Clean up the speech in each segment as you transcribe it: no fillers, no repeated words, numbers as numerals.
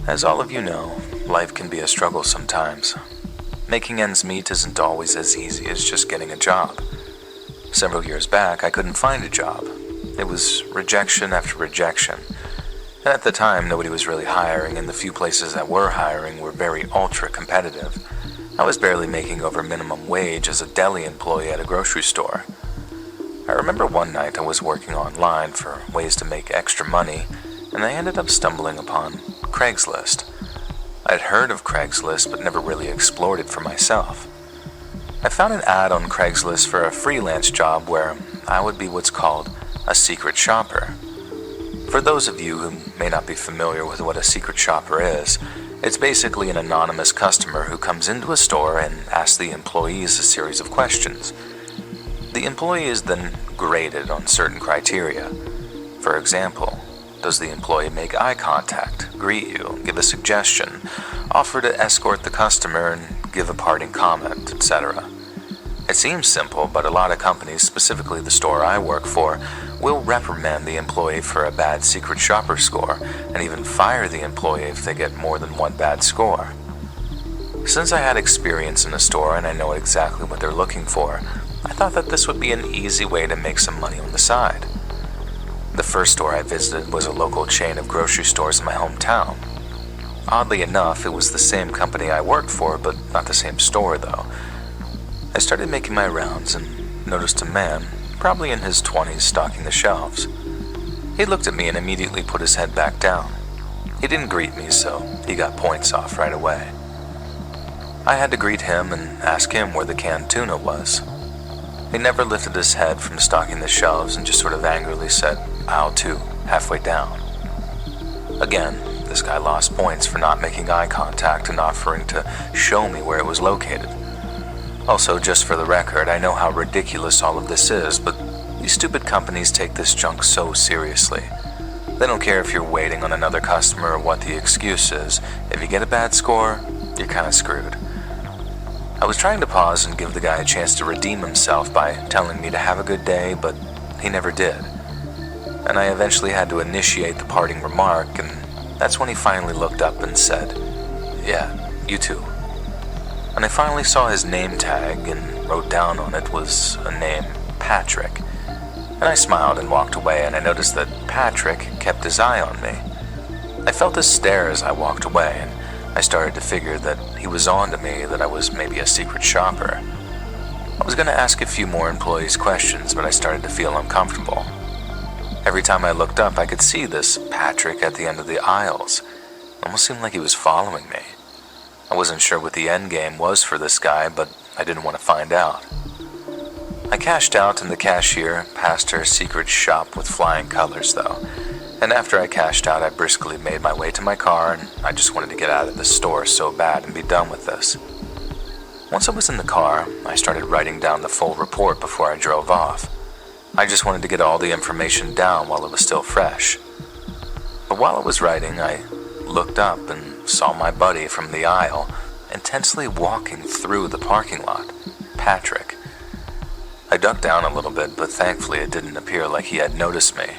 As all of you know, life can be a struggle sometimes. Making ends meet isn't always as easy as just getting a job. Several years back, I couldn't find a job. It was rejection after rejection. And at the time, nobody was really hiring, and the few places that were hiring were very ultra-competitive. I was barely making over minimum wage as a deli employee at a grocery store. I remember one night I was working online for ways to make extra money, and I ended up stumbling upon CRAIGSLIST. I'd heard of CRAIGSLIST but never really explored it for myself. I found an ad on CRAIGSLIST for a freelance job where I would be what's called a secret shopper. For those of you who may not be familiar with what a secret shopper is, it's basically an anonymous customer who comes into a store and asks the employees a series of questions. The employee is then graded on certain criteria. For example, does the employee make eye contact, greet you, give a suggestion, offer to escort the customer, and give a parting comment, etc.? It seems simple, but a lot of companies, specifically the store I work for, will reprimand the employee for a bad secret shopper score and even fire the employee if they get more than one bad score. Since I had experience in a store and I know exactly what they're looking for, I thought that this would be an easy way to make some money on the side. The first store I visited was a local chain of grocery stores in my hometown. Oddly enough, it was the same company I worked for, but not the same store though. I started making my rounds and noticed a man, probably in his 20s, stocking the shelves. He looked at me and immediately put his head back down. He didn't greet me, so he got points off right away. I had to greet him and ask him where the canned tuna was. He never lifted his head from stocking the shelves and just sort of angrily said, "Aisle 2, halfway down." Again, this guy lost points for not making eye contact and offering to show me where it was located. Also, just for the record, I know how ridiculous all of this is, but these stupid companies take this junk so seriously. They don't care if you're waiting on another customer or what the excuse is. If you get a bad score, you're kinda screwed. I was trying to pause and give the guy a chance to redeem himself by telling me to have a good day, but he never did. And I eventually had to initiate the parting remark, and that's when he finally looked up and said, "Yeah, you too." And I finally saw his name tag and wrote down on it was a name, Patrick. And I smiled and walked away, and I noticed that Patrick kept his eye on me. I felt his stare as I walked away, and I started to figure that he was on to me, that I was maybe a secret shopper. I was going to ask a few more employees questions, but I started to feel uncomfortable. Every time I looked up, I could see this Patrick at the end of the aisles. It almost seemed like he was following me. I wasn't sure what the end game was for this guy, but I didn't want to find out. I cashed out, and the cashier passed her secret shop with flying colors, though. And after I cashed out, I briskly made my way to my car, and I just wanted to get out of the store so bad and be done with this. Once I was in the car, I started writing down the full report before I drove off. I just wanted to get all the information down while it was still fresh. But while I was writing, I looked up and saw my buddy from the aisle intensely walking through the parking lot, Patrick. I ducked down a little bit, but thankfully it didn't appear like he had noticed me.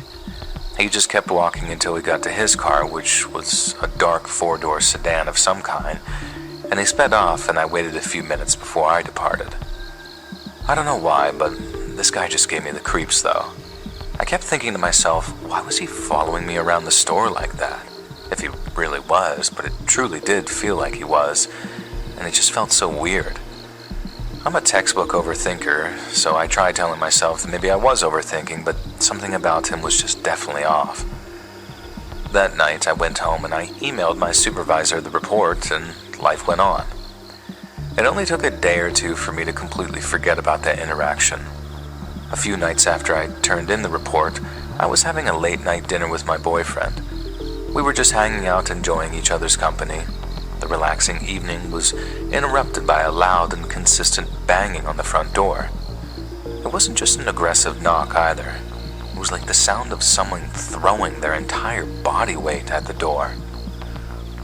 He just kept walking until he got to his car, which was a dark four-door sedan of some kind, and he sped off, and I waited a few minutes before I departed. I don't know why, but this guy just gave me the creeps, though. I kept thinking to myself, why was he following me around the store like that? If he really was, but it truly did feel like he was, and it just felt so weird. I'm a textbook overthinker, so I tried telling myself that maybe I was overthinking, but something about him was just definitely off. That night, I went home and I emailed my supervisor the report, and life went on. It only took a day or two for me to completely forget about that interaction. A few nights after I turned in the report, I was having a late-night dinner with my boyfriend. We were just hanging out, enjoying each other's company. The relaxing evening was interrupted by a loud and consistent banging on the front door. It wasn't just an aggressive knock either. It was like the sound of someone throwing their entire body weight at the door.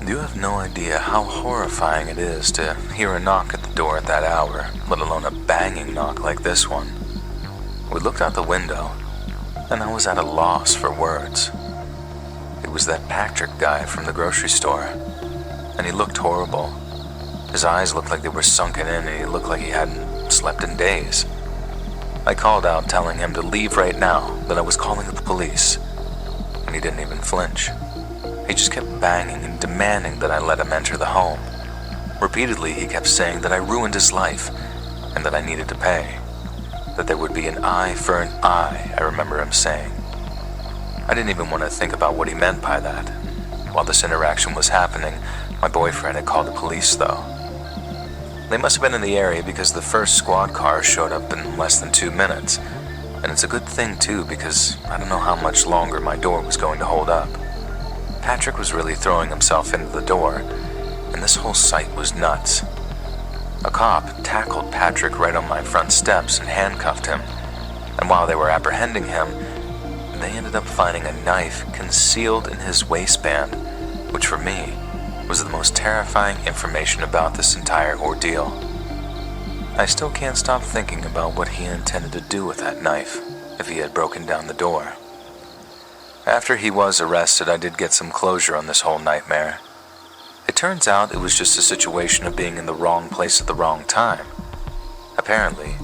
You have no idea how horrifying it is to hear a knock at the door at that hour, let alone a banging knock like this one. We looked out the window, and I was at a loss for words. It was that Patrick guy from the grocery store, and he looked horrible. His eyes looked like they were sunken in, and he looked like he hadn't slept in days. I called out telling him to leave right now, that I was calling the police, and he didn't even flinch. He just kept banging and demanding that I let him enter the home. Repeatedly, he kept saying that I ruined his life and that I needed to pay. That there would be an eye for an eye, I remember him saying. I didn't even want to think about what he meant by that. While this interaction was happening, my boyfriend had called the police, though. They must have been in the area because the first squad car showed up in less than 2 minutes. And it's a good thing, too, because I don't know how much longer my door was going to hold up. Patrick was really throwing himself into the door, and this whole sight was nuts. A cop tackled Patrick right on my front steps and handcuffed him, and while they were apprehending him, they ended up finding a knife concealed in his waistband, which for me was the most terrifying information about this entire ordeal. I still can't stop thinking about what he intended to do with that knife if he had broken down the door. After he was arrested, I did get some closure on this whole nightmare. It turns out it was just a situation of being in the wrong place at the wrong time. Apparently,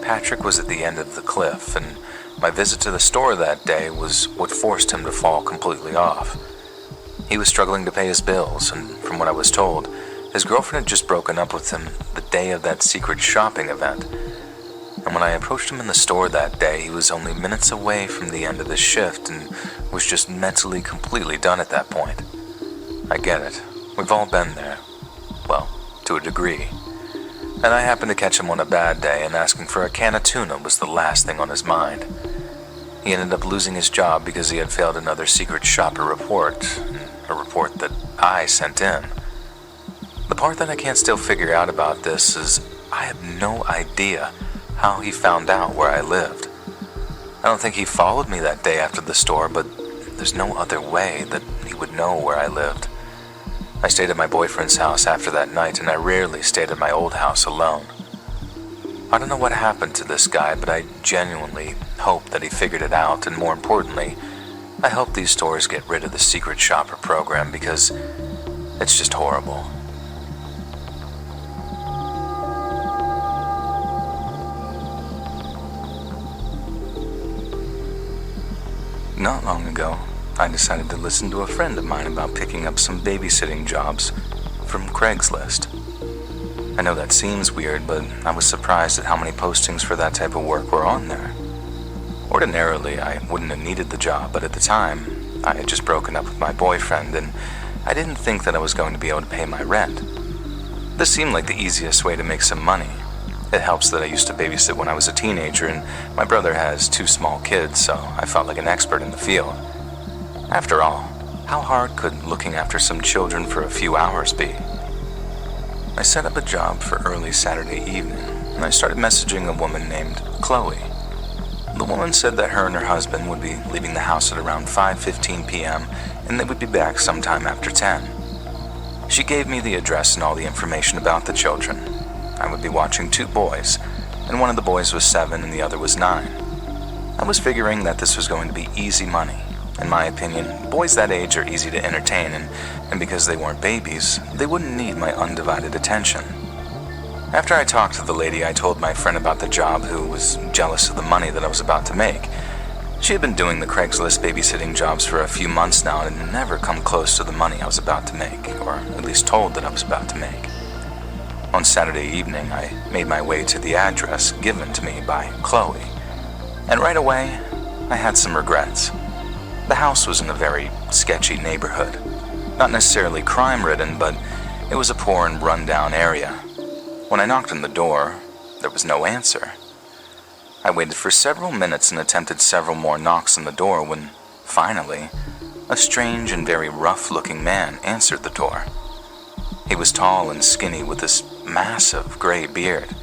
Patrick was at the end of the cliff, and my visit to the store that day was what forced him to fall completely off. He was struggling to pay his bills, and from what I was told, his girlfriend had just broken up with him the day of that secret shopping event. And when I approached him in the store that day, he was only minutes away from the end of the shift and was just mentally completely done at that point. I get it. We've all been there. Well, to a degree. And I happened to catch him on a bad day, and asking for a can of tuna was the last thing on his mind. He ended up losing his job because he had failed another secret shopper report, a report that I sent in. The part that I can't still figure out about this is I have no idea how he found out where I lived. I don't think he followed me that day after the store, but there's no other way that he would know where I lived. I stayed at my boyfriend's house after that night, and I rarely stayed at my old house alone. I don't know what happened to this guy, but I genuinely hope that he figured it out, and more importantly, I hope these stores get rid of the secret shopper program because it's just horrible. Not long ago, I decided to listen to a friend of mine about picking up some babysitting jobs from CRAIGSLIST. I know that seems weird, but I was surprised at how many postings for that type of work were on there. Ordinarily, I wouldn't have needed the job, but at the time, I had just broken up with my boyfriend, and I didn't think that I was going to be able to pay my rent. This seemed like the easiest way to make some money. It helps that I used to babysit when I was a teenager, and my brother has 2 small kids, so I felt like an expert in the field. After all, how hard could looking after some children for a few hours be? I set up a job for early Saturday evening, and I started messaging a woman named Chloe. The woman said that her and her husband would be leaving the house at around 5:15 p.m. and they would be back sometime after 10. She gave me the address and all the information about the children. I would be watching 2 boys, and one of the boys was 7 and the other was 9. I was figuring that this was going to be easy money. In my opinion, boys that age are easy to entertain, and because they weren't babies, they wouldn't need my undivided attention. After I talked to the lady, I told my friend about the job, who was jealous of the money that I was about to make. She had been doing the Craigslist babysitting jobs for a few months now and had never come close to the money I was about to make, or at least told that I was about to make. On Saturday evening, I made my way to the address given to me by Chloe, and right away, I had some regrets. The house was in a very sketchy neighborhood. Not necessarily crime-ridden, but it was a poor and run-down area. When I knocked on the door, there was no answer. I waited for several minutes and attempted several more knocks on the door when, finally, a strange and very rough-looking man answered the door. He was tall and skinny with this massive gray beard.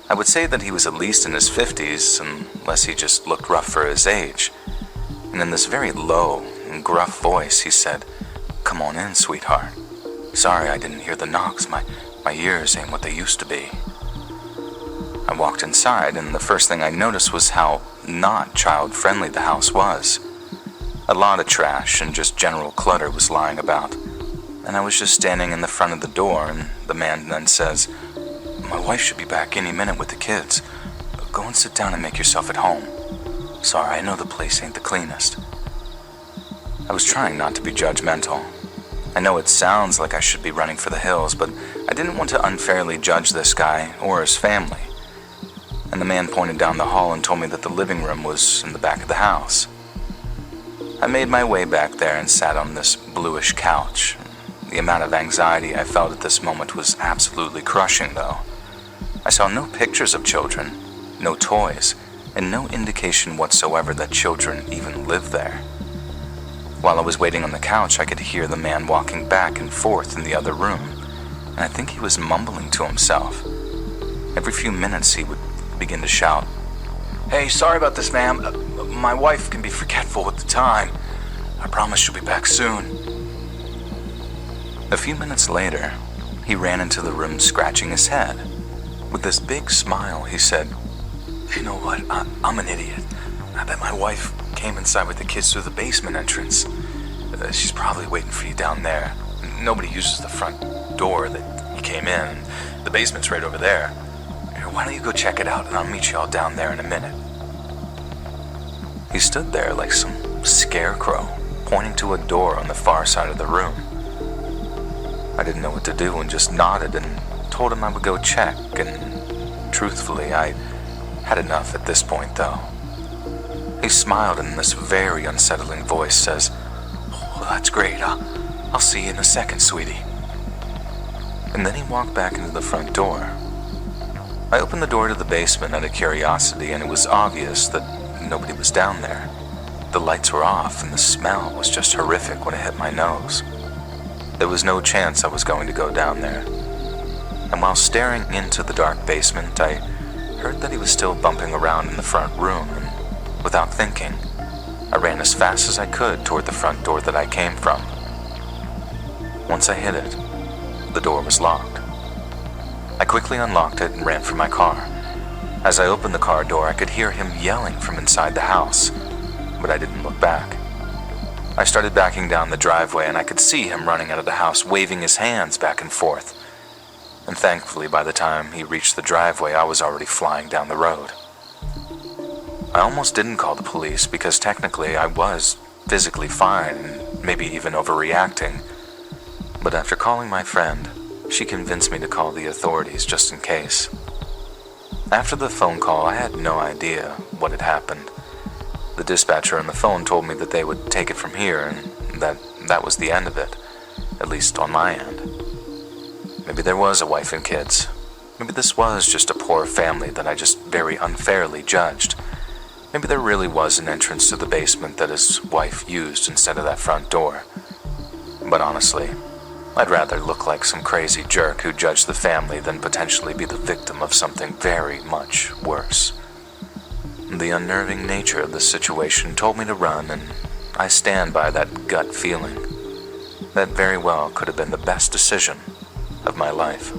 I would say that he was at least in his 50s, unless he just looked rough for his age. And in this very low and gruff voice, he said, "Come on in, sweetheart. Sorry I didn't hear the knocks. My ears ain't what they used to be." I walked inside, and the first thing I noticed was how not child-friendly the house was. A lot of trash and just general clutter was lying about. And I was just standing in the front of the door, and the man then says, "My wife should be back any minute with the kids. Go and sit down and make yourself at home. Sorry, I know the place ain't the cleanest." I was trying not to be judgmental. I know it sounds like I should be running for the hills, but I didn't want to unfairly judge this guy or his family. And the man pointed down the hall and told me that the living room was in the back of the house. I made my way back there and sat on this bluish couch. The amount of anxiety I felt at this moment was absolutely crushing, though. I saw no pictures of children, no toys, and no indication whatsoever that children even lived there. While I was waiting on the couch, I could hear the man walking back and forth in the other room, and I think he was mumbling to himself. Every few minutes he would begin to shout, "Hey, sorry about this, ma'am. My wife can be forgetful with the time. I promise she'll be back soon." A few minutes later, he ran into the room scratching his head. With this big smile, he said, "You know what? I'm an idiot. I bet my wife came inside with the kids through the basement entrance. She's probably waiting for you down there. Nobody uses the front door that you came in. The basement's right over there. Why don't you go check it out, and I'll meet you all down there in a minute." He stood there like some scarecrow, pointing to a door on the far side of the room. I didn't know what to do and just nodded and told him I would go check, and truthfully, I had enough at this point, though. He smiled and in this very unsettling voice says, "Oh, that's great. I'll see you in a second, sweetie." And then he walked back into the front door. I opened the door to the basement out of curiosity, and it was obvious that nobody was down there. The lights were off, and the smell was just horrific when it hit my nose. There was no chance I was going to go down there. And while staring into the dark basement, I heard that he was still bumping around in the front room, and without thinking, I ran as fast as I could toward the front door that I came from. Once I hit it, the door was locked. I quickly unlocked it and ran for my car. As I opened the car door, I could hear him yelling from inside the house, but I didn't look back. I started backing down the driveway, and I could see him running out of the house, waving his hands back and forth. And thankfully, by the time he reached the driveway, I was already flying down the road. I almost didn't call the police because technically I was physically fine and maybe even overreacting. But after calling my friend, she convinced me to call the authorities just in case. After the phone call, I had no idea what had happened. The dispatcher on the phone told me that they would take it from here and that was the end of it, at least on my end. Maybe there was a wife and kids. Maybe this was just a poor family that I just very unfairly judged. Maybe there really was an entrance to the basement that his wife used instead of that front door. But honestly, I'd rather look like some crazy jerk who judged the family than potentially be the victim of something very much worse. The unnerving nature of the situation told me to run, and I stand by that gut feeling. That very well could have been the best decision of my life.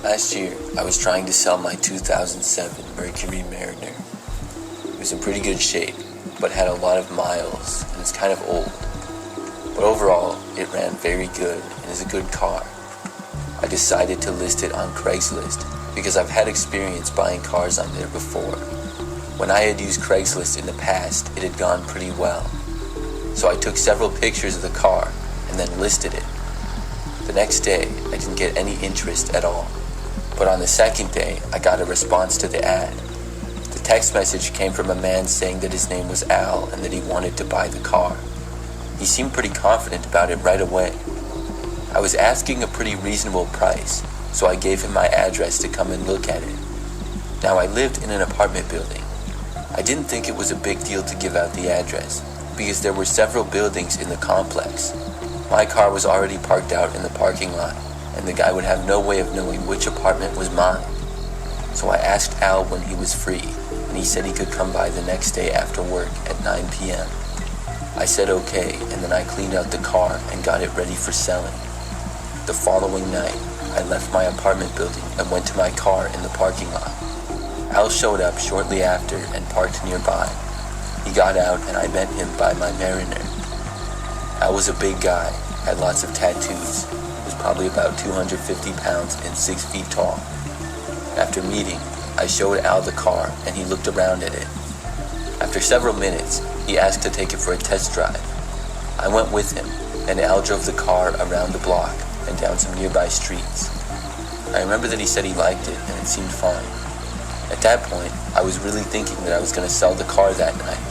Last year, I was trying to sell my 2007 Mercury Mariner. It was in pretty good shape, but had a lot of miles, and it's kind of old. But overall, it ran very good and is a good car. I decided to list it on CRAIGSLIST because I've had experience buying cars on there before. When I had used CRAIGSLIST in the past, it had gone pretty well. So I took several pictures of the car and then listed it. The next day, I didn't get any interest at all. But on the second day, I got a response to the ad. The text message came from a man saying that his name was Al and that he wanted to buy the car. He seemed pretty confident about it right away. I was asking a pretty reasonable price, so I gave him my address to come and look at it. Now, I lived in an apartment building. I didn't think it was a big deal to give out the address, because there were several buildings in the complex. My car was already parked out in the parking lot, and the guy would have no way of knowing which apartment was mine. So I asked Al when he was free, and he said he could come by the next day after work at 9 p.m. I said okay, and then I cleaned out the car and got it ready for selling. The following night, I left my apartment building and went to my car in the parking lot. Al showed up shortly after and parked nearby. He got out and I met him by my Mariner. Al was a big guy, had lots of tattoos, was probably about 250 pounds and 6 feet tall. After meeting, I showed Al the car and he looked around at it. After several minutes, he asked to take it for a test drive. I went with him and Al drove the car around the block and down some nearby streets. I remember that he said he liked it and it seemed fine. At that point, I was really thinking that I was going to sell the car that night.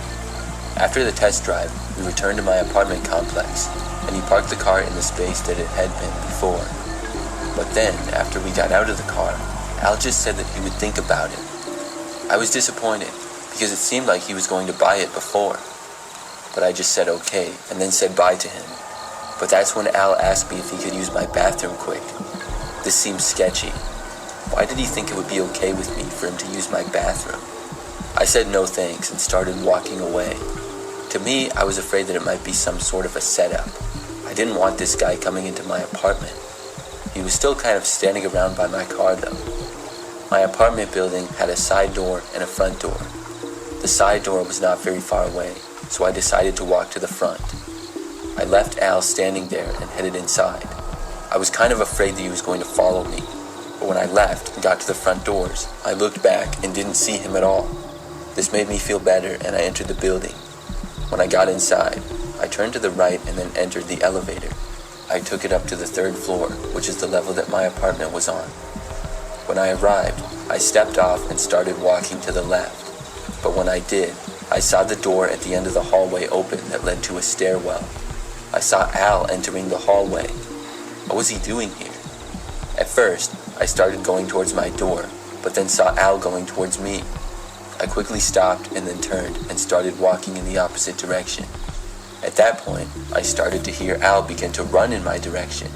After the test drive, we returned to my apartment complex, and he parked the car in the space that it had been before. But then, after we got out of the car, Al just said that he would think about it. I was disappointed, because it seemed like he was going to buy it before. But I just said okay, and then said bye to him. But that's when Al asked me if he could use my bathroom quick. This seemed sketchy. Why did he think it would be okay with me for him to use my bathroom? I said no thanks and started walking away. To me, I was afraid that it might be some sort of a setup. I didn't want this guy coming into my apartment. He was still kind of standing around by my car though. My apartment building had a side door and a front door. The side door was not very far away, so I decided to walk to the front. I left Al standing there and headed inside. I was kind of afraid that he was going to follow me. But when I left and got to the front doors, I looked back and didn't see him at all. This made me feel better and I entered the building. When I got inside, I turned to the right and then entered the elevator. I took it up to the 3rd floor, which is the level that my apartment was on. When I arrived, I stepped off and started walking to the left. But when I did, I saw the door at the end of the hallway open that led to a stairwell. I saw Al entering the hallway. What was he doing here? At first, I started going towards my door, but then saw Al going towards me. I quickly stopped and then turned and started walking in the opposite direction. At that point, I started to hear Al begin to run in my direction,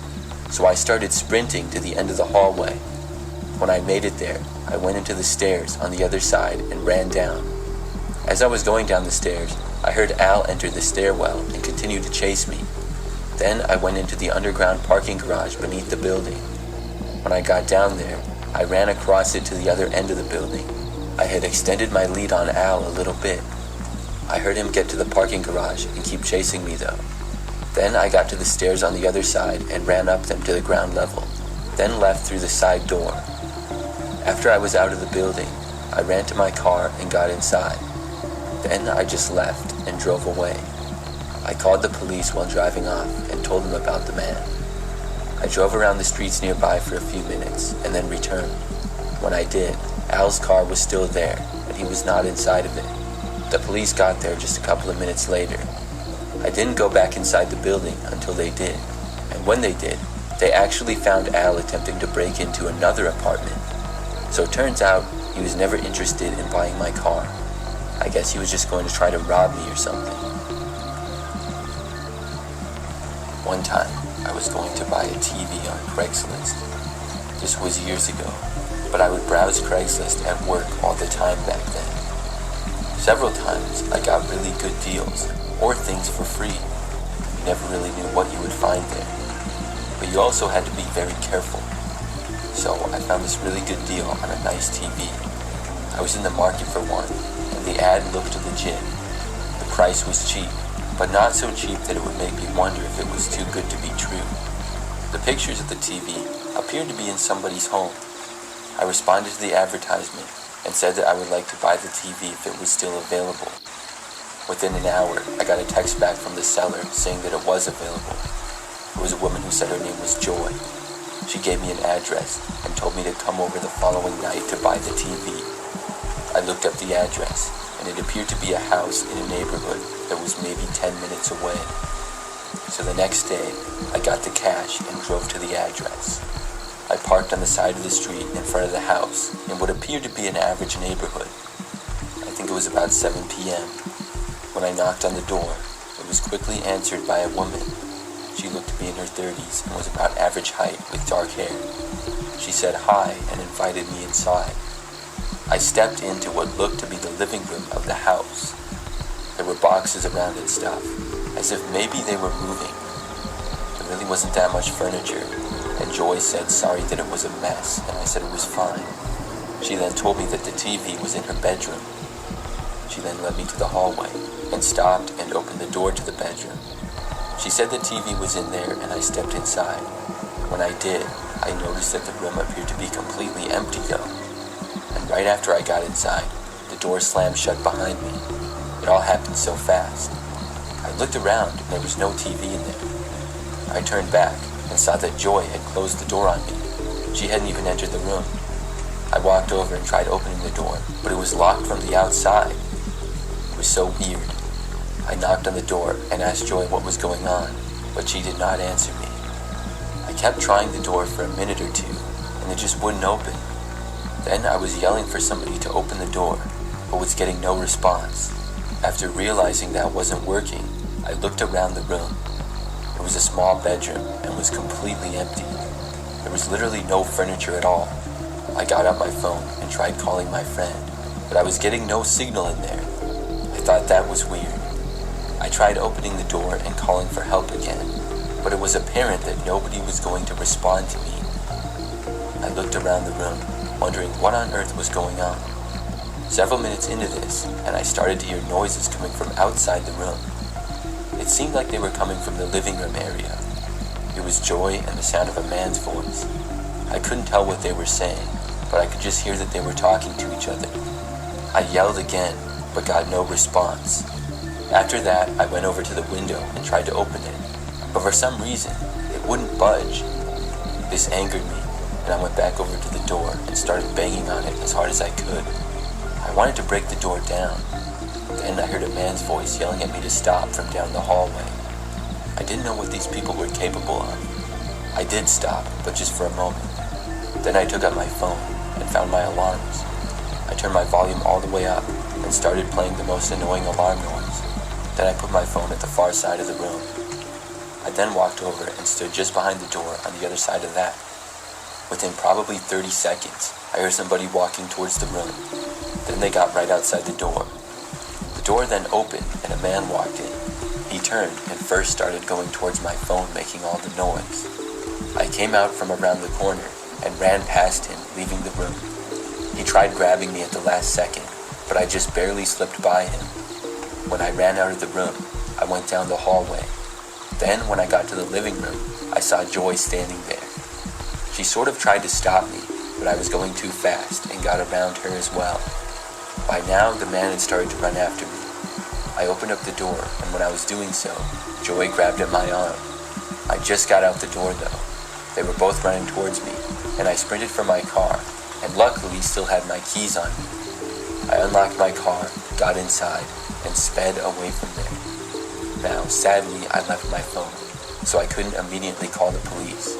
so I started sprinting to the end of the hallway. When I made it there, I went into the stairs on the other side and ran down. As I was going down the stairs, I heard Al enter the stairwell and continue to chase me. Then I went into the underground parking garage beneath the building. When I got down there, I ran across it to the other end of the building. I had extended my lead on Al a little bit. I heard him get to the parking garage and keep chasing me though. Then I got to the stairs on the other side and ran up them to the ground level, then left through the side door. After I was out of the building, I ran to my car and got inside. Then I just left and drove away. I called the police while driving off and told them about the man. I drove around the streets nearby for a few minutes and then returned. When I did, Al's car was still there, but he was not inside of it. The police got there just a couple of minutes later. I didn't go back inside the building until they did, and when they did, they actually found Al attempting to break into another apartment. So it turns out he was never interested in buying my car. I guess he was just going to try to rob me or something. One time, I was going to buy a TV on Craigslist. This was years ago, but I would browse Craigslist at work all the time back then. Several times, I got really good deals, or things for free. You never really knew what you would find there. But you also had to be very careful. So I found this really good deal on a nice TV. I was in the market for one, and the ad looked legit. The price was cheap, but not so cheap that it would make me wonder if it was too good to be true. The pictures of the TV appeared to be in somebody's home. I responded to the advertisement and said that I would like to buy the TV if it was still available. Within an hour, I got a text back from the seller saying that it was available. It was a woman who said her name was Joy. She gave me an address and told me to come over the following night to buy the TV. I looked up the address, and it appeared to be a house in a neighborhood that was maybe 10 minutes away. So the next day, I got the cash and drove to the address. I parked on the side of the street in front of the house in what appeared to be an average neighborhood. I think it was about 7 p.m. When I knocked on the door, it was quickly answered by a woman. She looked to be in her 30s and was about average height with dark hair. She said hi and invited me inside. I stepped into what looked to be the living room of the house. There were boxes around and stuff, as if maybe they were moving. There really wasn't that much furniture, and Joy said sorry that it was a mess, and I said it was fine. She then told me that the TV was in her bedroom. She then led me to the hallway and stopped and opened the door to the bedroom. She said the TV was in there and I stepped inside. When I did, I noticed that the room appeared to be completely empty though. And right after I got inside, the door slammed shut behind me. It all happened so fast. I looked around and there was no TV in there. I turned back and saw that Joy had closed the door on me. She hadn't even entered the room. I walked over and tried opening the door, but it was locked from the outside. It was so weird. I knocked on the door and asked Joy what was going on, but she did not answer me. I kept trying the door for a minute or two, and it just wouldn't open. Then I was yelling for somebody to open the door, but was getting no response. After realizing that wasn't working, I looked around the room. It was a small bedroom and was completely empty. There was literally no furniture at all. I got out my phone and tried calling my friend, but I was getting no signal in there. I thought that was weird. I tried opening the door and calling for help again, but it was apparent that nobody was going to respond to me. I looked around the room, wondering what on earth was going on. Several minutes into this, and I started to hear noises coming from outside the room. It seemed like they were coming from the living room area. It was Joy and the sound of a man's voice. I couldn't tell what they were saying, but I could just hear that they were talking to each other. I yelled again, but got no response. After that, I went over to the window and tried to open it, but for some reason, it wouldn't budge. This angered me, and I went back over to the door and started banging on it as hard as I could. I wanted to break the door down. Then I heard a man's voice yelling at me to stop from down the hallway. I didn't know what these people were capable of. I did stop, but just for a moment. Then I took out my phone and found my alarms. I turned my volume all the way up and started playing the most annoying alarm noise. Then I put my phone at the far side of the room. I then walked over and stood just behind the door on the other side of that. Within probably 30 seconds, I heard somebody walking towards the room. Then they got right outside the door. The door then opened and a man walked in. He turned and first started going towards my phone, making all the noise. I came out from around the corner and ran past him, leaving the room. He tried grabbing me at the last second, but I just barely slipped by him. When I ran out of the room, I went down the hallway. Then when I got to the living room, I saw Joy standing there. She sort of tried to stop me, but I was going too fast and got around her as well. By now, the man had started to run after me. I opened up the door, and when I was doing so, Joy grabbed at my arm. I just got out the door though. They were both running towards me, and I sprinted for my car, and luckily still had my keys on me. I unlocked my car, got inside, and sped away from there. Now, sadly, I left my phone, so I couldn't immediately call the police.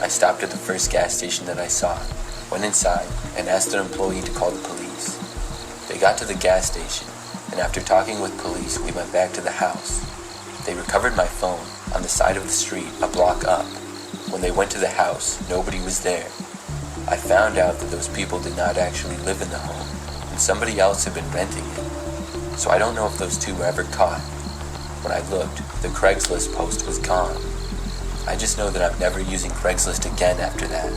I stopped at the first gas station that I saw, went inside, and asked an employee to call the police. They got to the gas station, and after talking with police, we went back to the house. They recovered my phone on the side of the street a block up. When they went to the house, nobody was there. I found out that those people did not actually live in the home, and somebody else had been renting it. So I don't know if those two were ever caught. When I looked, the Craigslist post was gone. I just know that I'm never using Craigslist again after that.